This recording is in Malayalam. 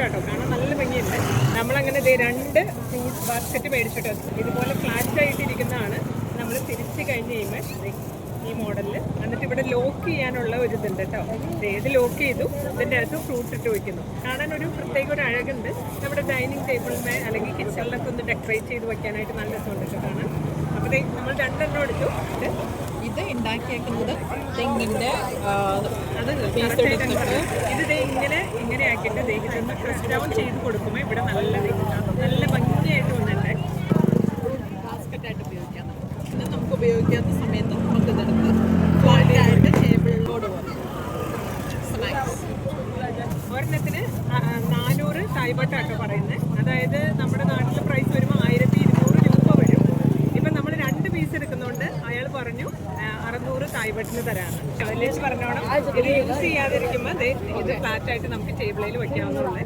കേട്ടോ, കാണാൻ നല്ല ഭംഗിയുണ്ട്. നമ്മളങ്ങനെ 2 ഫ്രൂട്ട് ബാസ്ക്കറ്റ് മേടിച്ചിട്ട് ഇതുപോലെ ഫ്ലാറ്റ് ആയിട്ടിരിക്കുന്നതാണ്. നമ്മൾ തിരിച്ച് കഴിഞ്ഞ് കഴിയുമ്പോൾ ഈ മോഡലിൽ എന്നിട്ട് ഇവിടെ ലോക്ക് ചെയ്യാനുള്ള ഒരു ഇതുണ്ട് കേട്ടോ. ഇത് ലോക്ക് ചെയ്തു, ഇതിൻ്റെ അകത്ത് ഫ്രൂട്ട് ഇട്ട് വയ്ക്കുന്നു. കാണാൻ ഒരു പ്രത്യേക ഒരു അഴകുണ്ട്. നമ്മുടെ ഡൈനിങ് ടേബിളിന്മേ അല്ലെങ്കിൽ കിച്ചണിലൊക്കെ ഒന്ന് ഡെക്കറേറ്റ് ചെയ്ത് വെക്കാനായിട്ട് നല്ല രസമുണ്ട് കേട്ടോ കാണാൻ. അപ്പോൾ നമ്മൾ 2 എണ്ണം എടുത്തു. ഇത് ഉണ്ടാക്കിയേക്കുന്നത് തെങ്ങിൻ്റെ അത് ഇത് ഇങ്ങനെ ആക്കിയിട്ട് ഇതൊന്ന് പ്രസ് ഡൗൺ ചെയ്ത് കൊടുക്കുമ്പോൾ ഇവിടെ നല്ല ഭംഗിയായിട്ട് വന്നിട്ടുണ്ട്. ബാസ്ക്കറ്റായിട്ട് ഉപയോഗിക്കാം. പിന്നെ നമുക്ക് ഉപയോഗിക്കാത്ത സമയത്ത് നമുക്ക് ഇതെടുത്ത് ഫ്ലാറ്റായിട്ട് ടേബിളിലോട് പോകും. സ്നാക്സ് ഒരെണ്ണത്തിന് 400 തായ്പട്ടാട്ടോ പറയുന്നത്. അതായത് നമ്മുടെ നാട്ടിലെ പ്രൈസ് വരുമ്പോൾ 1200 രൂപ വരും. ഇപ്പം നമ്മൾ 2 പീസ് എടുക്കുന്നതുകൊണ്ട് അയാൾ പറഞ്ഞു 600 തായ്പട്ടിന് തരാമെന്ന്. അതിലേക്ക് പറഞ്ഞോണം ഇത് യൂസ് ചെയ്യാതിരിക്കുമ്പോൾ ഇത് ഫ്ലാറ്റായിട്ട് നമുക്ക് ടേബിളിൽ വയ്ക്കാവുന്നതാണ്.